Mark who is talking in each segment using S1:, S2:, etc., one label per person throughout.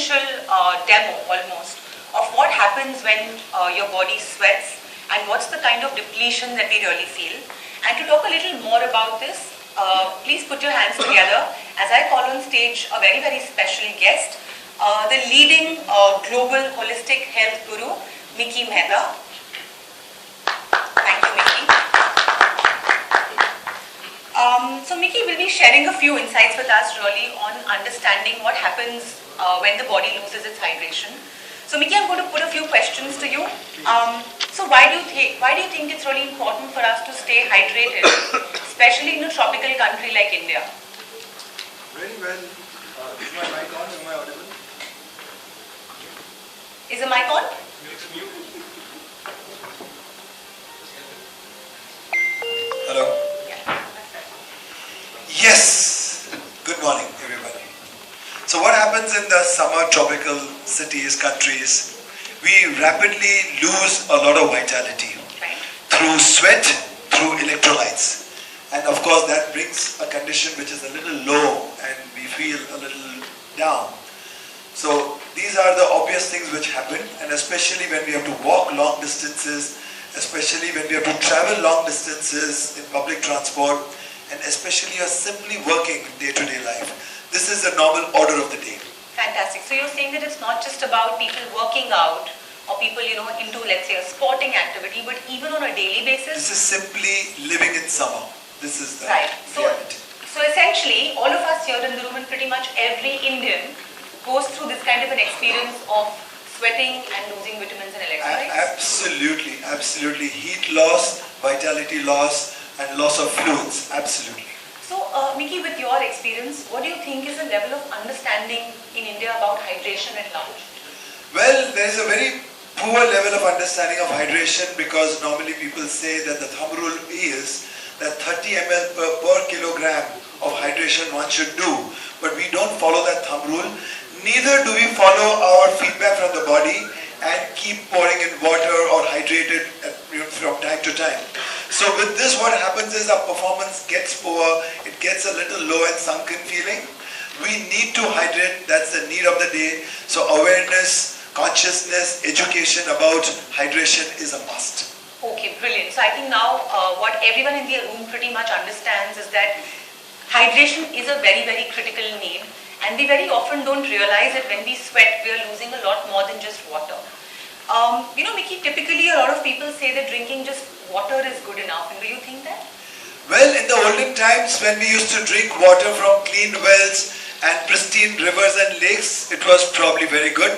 S1: experiential demo almost of what happens when your body sweats and what's the kind of depletion that we really feel. And to talk a little more about this, please put your hands together as I call on stage a very, very special guest, the leading global holistic health guru, Miki Mehta. Thank you, Miki. So Miki will be sharing a few insights with us really on understanding what happens when the body loses its hydration. So Miki, I'm going to put a few questions to you. So why do you think it's really important for us to stay hydrated, especially in a tropical country like India?
S2: Very well. Is my mic on? Am I audible?
S1: Is the mic on?
S2: Hello.
S1: Yeah.
S2: Yes. Good morning, everybody. So what happens in the summer tropical cities, countries, we rapidly lose a lot of vitality through sweat, through electrolytes. And of course that brings a condition which is a little low and we feel a little down. So these are the obvious things which happen, and especially when we have to walk long distances, especially when we have to travel long distances in public transport, and especially you're simply working in day-to-day life. This is the normal order of the day.
S1: Fantastic. So you're saying that it's not just about people working out or people, into, let's say, a sporting activity, but even on a daily basis?
S2: This is simply living in summer. This is the
S1: right.
S2: reality.
S1: So essentially, all of us here in the room and pretty much every Indian goes through this kind of an experience of sweating and losing vitamins and electrolytes?
S2: Absolutely, absolutely. Heat loss, vitality loss, and loss of fluids. Absolutely.
S1: So, Miki, with your experience, what do you think is the level of understanding in India about hydration at large?
S2: Well, there is a very poor level of understanding of hydration because normally people say that the thumb rule is that 30 ml per kilogram of hydration one should do. But we don't follow that thumb rule. Neither do we follow our feedback from the body and keep pouring in water or hydrate it from time to time. So with this, what happens is our performance gets poor, it gets a little low and sunken feeling. We need to hydrate, that's the need of the day. So awareness, consciousness, education about hydration is a must.
S1: Okay, brilliant. So I think now what everyone in the room pretty much understands is that hydration is a very, very critical need. And we very often don't realize that when we sweat, we are losing a lot more than just water. Miki, typically a lot of people say that drinking just water is good enough. And do you think that?
S2: Well, in the olden times when we used to drink water from clean wells and pristine rivers and lakes, it was probably very good.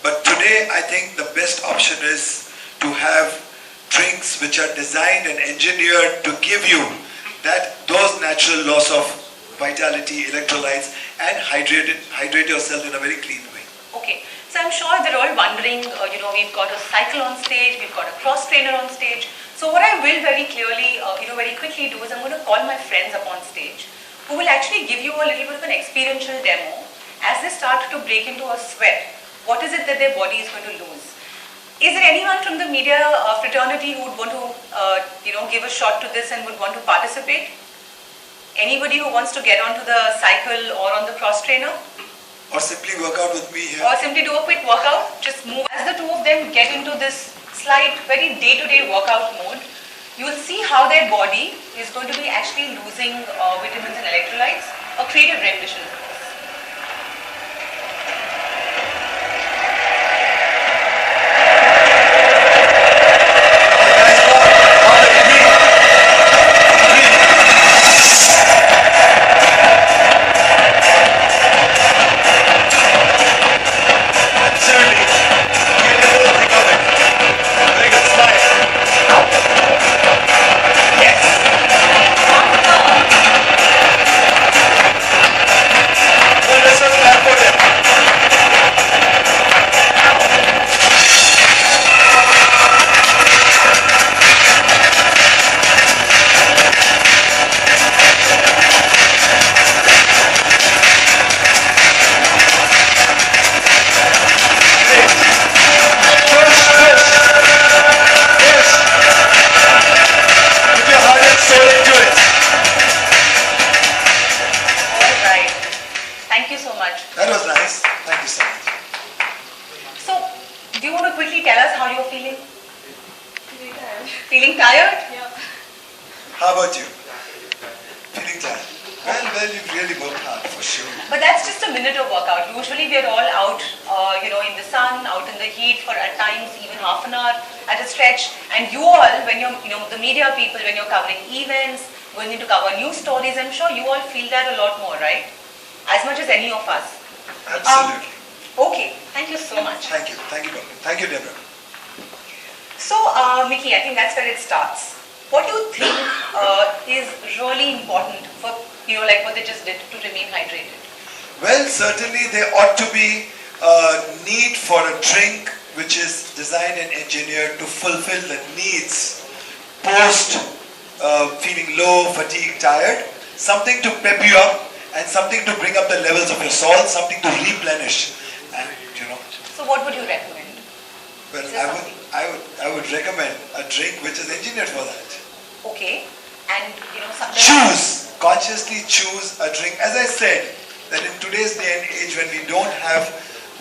S2: But today, I think the best option is to have drinks which are designed and engineered to give you those natural loss of vitality, electrolytes, and hydrate yourself in a very clean way.
S1: Okay, so I'm sure they're all wondering, we've got a cycle on stage, we've got a cross trainer on stage. So what I will very clearly, very quickly do is I'm going to call my friends up on stage who will actually give you a little bit of an experiential demo as they start to break into a sweat. What is it that their body is going to lose? Is there anyone from the media fraternity who would want to, give a shot to this and would want to participate? Anybody who wants to get onto the cycle or on the cross trainer?
S2: Or simply work out with me here.
S1: Or simply do a quick workout, just move. As the two of them get into this slight, very day-to-day workout mode, you will see how their body is going to be actually losing vitamins and electrolytes. A creative rendition. Feeling tired?
S3: Yeah.
S2: How about you? Feeling tired? Well, you've really worked hard for sure.
S1: But that's just a minute of workout. Usually we're all out, in the sun, out in the heat for at times even half an hour at a stretch. And you all, when you're, the media people, when you're covering events, going in to cover news stories, I'm sure you all feel that a lot more, right? As much as any of us.
S2: Absolutely.
S1: Okay, thank you so much.
S2: Thank you. Thank you, Dr. Thank you, Deborah.
S1: So, Mickey, I think that's where it starts. What do you think is really important for, like what they just did to remain hydrated?
S2: Well, certainly there ought to be a need for a drink which is designed and engineered to fulfill the needs post feeling low, fatigued, tired. Something to pep you up and something to bring up the levels of your salt, something to replenish. And
S1: So what would you recommend?
S2: well,
S1: Is there
S2: I would recommend a drink which is engineered for that.
S1: Okay, and something.
S2: Consciously choose a drink. As I said, that in today's day and age when we don't have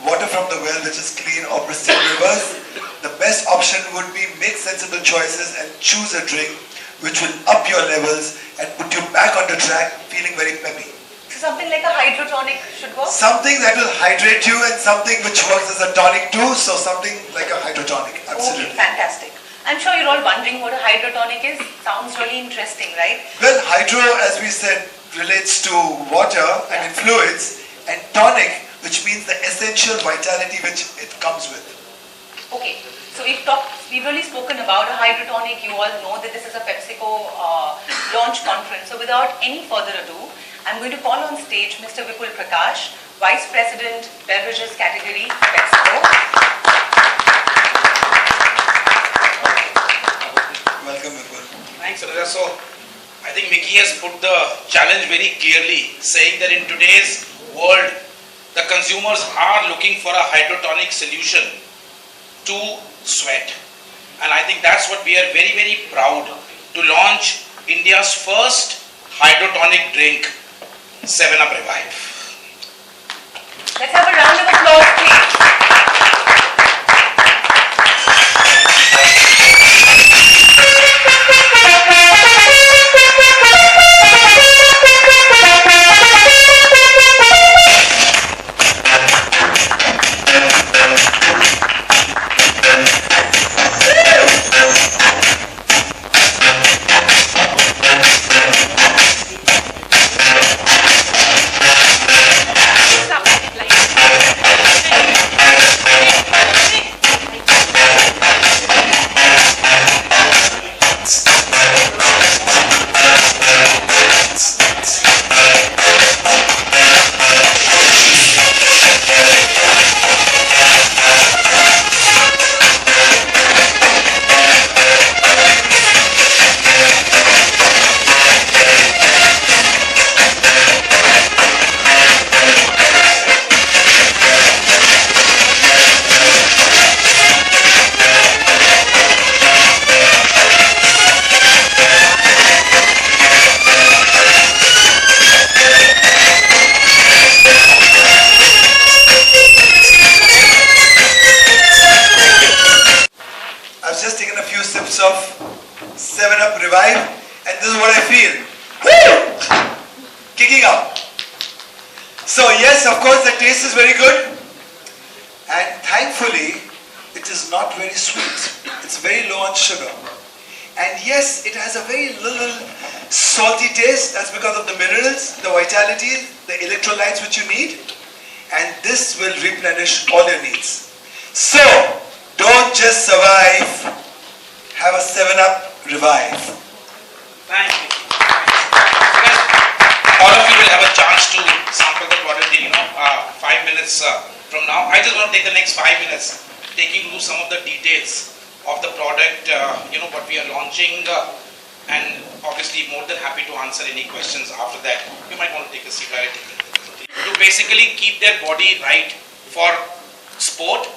S2: water from the well which is clean or pristine rivers, the best option would be make sensible choices and choose a drink which will up your levels and put you back on the track feeling very peppy.
S1: So something like a hydrotonic should work?
S2: Something that will hydrate you and something which works as a tonic too, so something like a hydrotonic, absolutely.
S1: Okay, fantastic. I'm sure you're all wondering what a hydrotonic is. Sounds really interesting, right?
S2: Well, hydro, as we said, relates to water and in fluids, and tonic, which means the essential vitality which it comes with.
S1: Okay, so we've really spoken about a hydrotonic. You all know that this is a PepsiCo launch conference. So without any further ado, I'm going to call on stage Mr. Vipul Prakash, Vice President, Beverages Category, PepsiCo.
S2: Welcome, Vipul.
S4: Thanks, Anuja. So, I think Mickey has put the challenge very clearly, saying that in today's world, the consumers are looking for a hydrotonic solution to sweat. And I think that's what we are very, very proud to launch India's first hydrotonic drink, 7-Up Revive.
S1: Let's have a round of applause, please.
S2: of 7-Up Revive, and this is what I feel. Woo! Kicking up. So yes, of course the taste is very good, and thankfully it is not very sweet. It's very low on sugar. And yes, it has a very little salty taste. That's because of the minerals, the vitality, the electrolytes which you need. And this will replenish all your needs. So, don't just survive. Have a 7-Up Revive.
S4: Thank you. All of you will have a chance to sample the product in 5 minutes from now. I just want to take the next 5 minutes taking through some of the details of the product, what we are launching, and obviously more than happy to answer any questions after that. You might want to take a seat directly. To basically keep their body right for sport,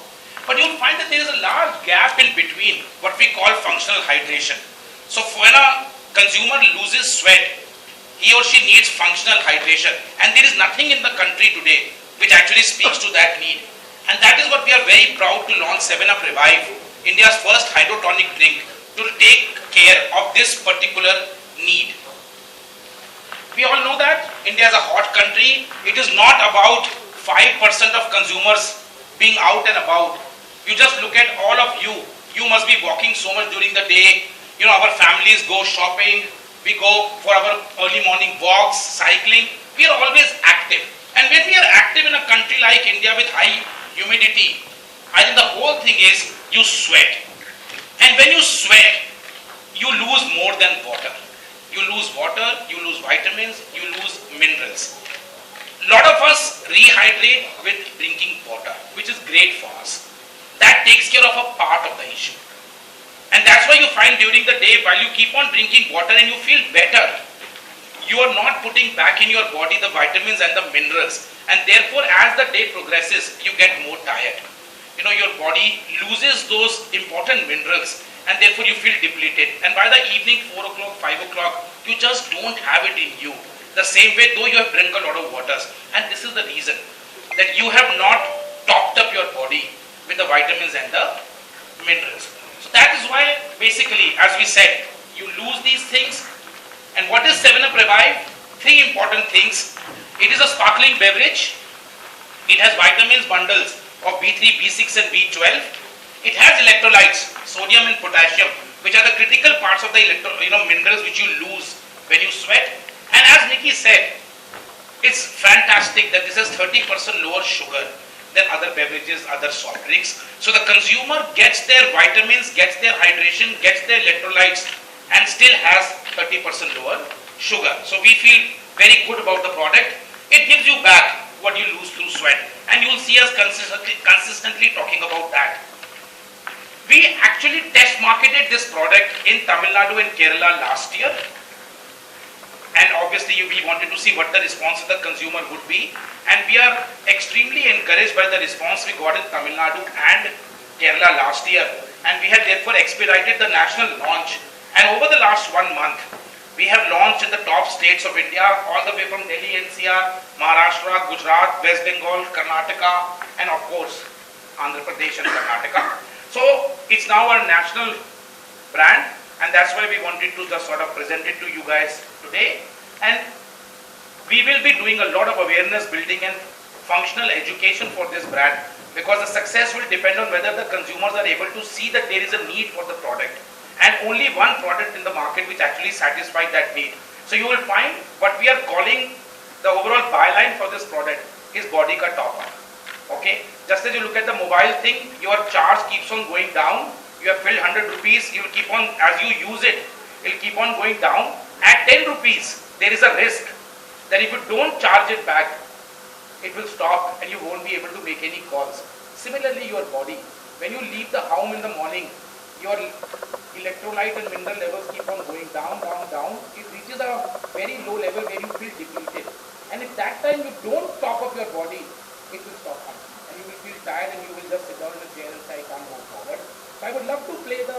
S4: but you'll find that there is a large gap in between what we call functional hydration. So when a consumer loses sweat, he or she needs functional hydration, and there is nothing in the country today which actually speaks to that need. And that is what we are very proud to launch 7-Up Revive, India's first hydrotonic drink to take care of this particular need. We all know that India is a hot country. It is not about 5% of consumers being out and about. You just look at all of you. You must be walking so much during the day. You know, our families go shopping. We go for our early morning walks, cycling. We are always active. And when we are active in a country like India with high humidity, I think the whole thing is you sweat. And when you sweat, you lose more than water. You lose water, you lose vitamins, you lose minerals. A lot of us rehydrate with drinking water, which is great for us. That takes care of a part of the issue. And that's why you find during the day, while you keep on drinking water and you feel better, you are not putting back in your body the vitamins and the minerals. And therefore, as the day progresses, you get more tired. You know, your body loses those important minerals and therefore you feel depleted. And by the evening, 4 o'clock, 5 o'clock, you just don't have it in you. The same way, though you have drunk a lot of waters. And this is the reason that you have not topped up your body with the vitamins and the minerals. So that is why, basically, as we said, you lose these things. And what is 7-Up Revive? 3 important things. It is a sparkling beverage. It has vitamins bundles of B3, B6 and B12. It has electrolytes, sodium and potassium, which are the critical parts of the minerals which you lose when you sweat. And as Nikki said, it's fantastic that this has 30% lower sugar than other beverages, other soft drinks. So the consumer gets their vitamins, gets their hydration, gets their electrolytes, and still has 30% lower sugar. So we feel very good about the product. It gives you back what you lose through sweat. And you will see us consistently talking about that. We actually test marketed this product in Tamil Nadu and Kerala last year. And obviously we wanted to see what the response of the consumer would be. And we are extremely encouraged by the response we got in Tamil Nadu and Kerala last year. And we have therefore expedited the national launch. And over the last 1 month, we have launched in the top states of India, all the way from Delhi, NCR, Maharashtra, Gujarat, West Bengal, Karnataka, and of course, Andhra Pradesh and Karnataka. So it's now our national brand, and that's why we wanted to just sort of present it to you guys today. And we will be doing a lot of awareness building and functional education for this brand, because the success will depend on whether the consumers are able to see that there is a need for the product. And only one product in the market which actually satisfies that need. So you will find what we are calling the overall byline for this product is Body Ka Top Up. Okay, just as you look at the mobile thing, your charge keeps on going down. You have filled 100 rupees, you will keep on, as you use it, it will keep on going down. At 10 rupees, there is a risk that if you don't charge it back, it will stop and you won't be able to make any calls. Similarly, your body, when you leave the home in the morning, your electrolyte and mineral levels keep on going down, down, down. It reaches a very low level where you feel depleted. And if that time you don't top up your body, it will stop happening. And you will feel tired and you will just sit down in a chair and say, I can't go forward. So I would love to play the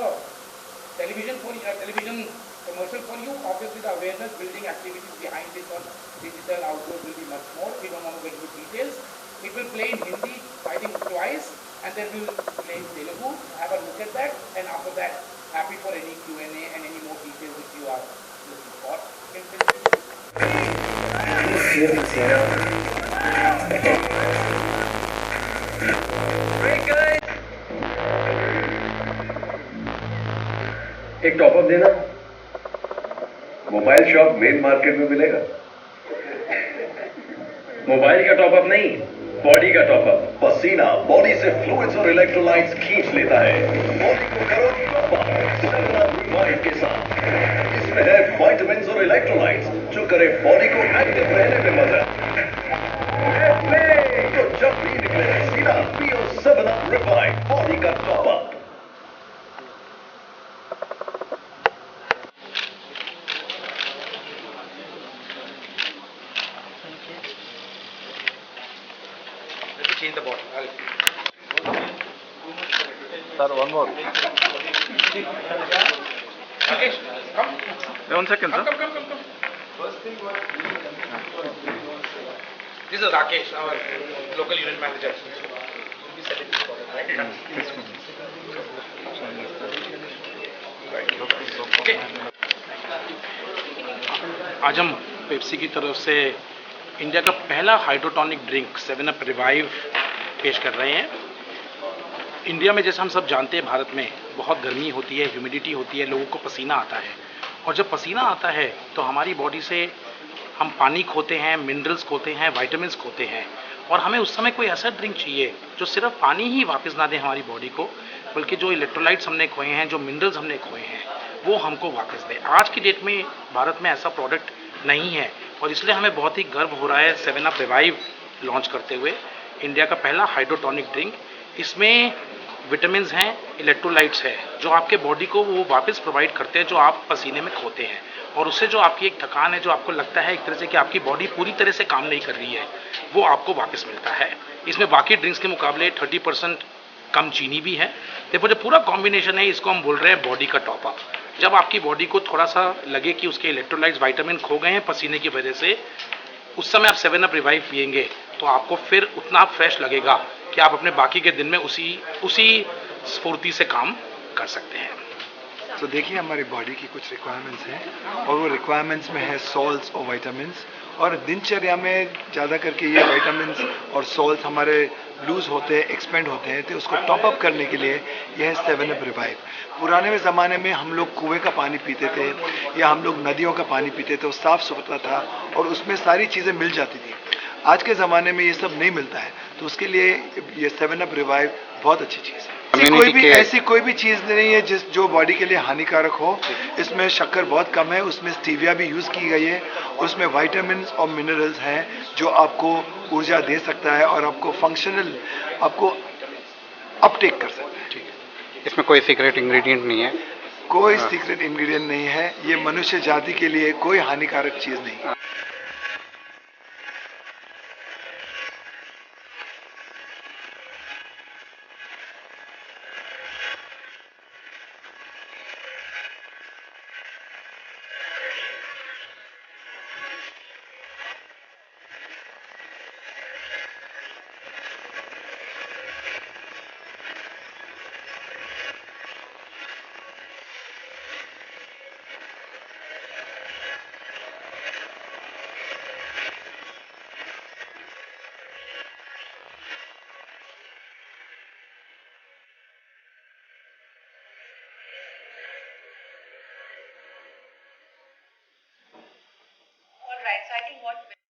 S4: television commercial for you. Obviously the awareness building activities behind this on digital outdoor will be much more. We don't want to get into details. It will play in Hindi, I think twice. And then we will play in Telugu, have a look at that, and after that, happy for any Q&A and any more details which you are looking for.
S3: Great guys! एक top up देना, mobile shop main market में मिलेगा। Mobile का top up नहीं, body का top up. पसीना body से fluids और इलेक्ट्रोलाइट्स खींच लेता है। बॉडी को करो टॉप अप 7-Up Revive के साथ। इसमें है विटामिन्स और इलेक्ट्रोलाइट्स जो करे बॉडी को एक्टिव रहने में मदद। तो जब भी निकले सीधा पियो 7-Up Revive बॉडी का top up.
S4: Change the bottle.
S5: Sir, one more.
S4: Okay, come.
S5: 1 second, sir.
S4: Come. This is Rakesh, our local unit manager. We'll be setting this bottle, right?
S5: This one.
S4: Right.
S6: Okay. आज हम Pepsi की तरफ से India का पहला हाइड्रोटॉनिक drink 7 up revive पेश कर रहे हैं। इंडिया में जैसा हम सब जानते हैं, भारत में बहुत गर्मी होती है, ह्यूमिडिटी होती है, लोगों को पसीना आता है, और जब पसीना आता है तो हमारी बॉडी से हम पानी खोते हैं, मिनरल्स खोते हैं, वाइटामिन्स खोते हैं, और हमें उस समय कोई ऐसा ड्रिंक चाहिए जो सिर्फ पानी ही वापस ना दे हमारी बॉडी को, बल्कि जो इलेक्ट्रोलाइट्स हमने खोए हैं, जो मिनरल्स हमने खोए हैं, वो हमको वापस दे। आज की डेट में भारत में ऐसा प्रोडक्ट नहीं है, और इसलिए हमें बहुत ही गर्व हो रहा है 7 अप रिवाइव लॉन्च करते हुए। इंडिया का पहला हाइड्रोटॉनिक ड्रिंक, इसमें विटामिन्स हैं, इलेक्ट्रोलाइट्स है, जो आपके बॉडी को वो वापस प्रोवाइड करते हैं जो आप पसीने में खोते हैं, और उससे जो आपकी एक थकान है, जो आपको लगता है एक तरह से कि आपकी बॉडी पूरी तरह से काम नहीं कर रही है, वो आपको वापस मिलता है। इसमें बाकी ड्रिंक्स के मुकाबले 30% कम चीनी भी है। देखो, जो पूरा कॉम्बिनेशन है, इसको हम बोल रहे हैं बॉडी का टॉपअप। जब आपकी बॉडी को थोड़ा सा लगे कि उसके इलेक्ट्रोलाइट्स, विटामिन खो गए हैं पसीने की वजह से, उस समय आप 7 अप रिवाइव पिएंगे तो आपको फिर उतना फ्रेश लगेगा कि आप अपने बाकी के दिन में उसी स्फूर्ति से काम कर सकते हैं।
S7: तो देखिए, हमारी बॉडी की कुछ रिक्वायरमेंट्स हैं, और वो रिक्वायरमेंट्स में है सॉल्ट्स और विटामिन्स, और दिनचर्या में ज़्यादा करके ये विटामिन्स और सॉल्ट्स हमारे लूज होते हैं, एक्सपेंड होते हैं, तो उसको टॉप अप करने के लिए यह है 7 अप रिवाइव। पुराने ज़माने में हम लोग कुएं का पानी पीते थे, या हम लोग नदियों का पानी पीते थे, वो साफ़ सुथरा था और उसमें सारी चीज़ें मिल जाती थी। आज के ज़माने में ये सब नहीं मिलता है, तो उसके लिए ये 7 अप रिवाइव बहुत अच्छी चीज़ है। ऐसी कोई भी चीज़ नहीं है जो बॉडी के लिए हानिकारक हो। इसमें शक्कर बहुत कम है, उसमें स्टीविया भी यूज़ की गई है, उसमें विटामिन्स और मिनरल्स हैं जो आपको ऊर्जा दे सकता है और आपको फंक्शनल, आपको अपटेक कर सकता है।
S8: इसमें कोई सीक्रेट इंग्रेडिएंट नहीं है?
S7: कोई सीक्रेट इंग्रेडिएंट नहीं है, ये मनुष्य जाति के लिए कोई हानिकारक चीज़ नहीं।
S1: All right, so I think what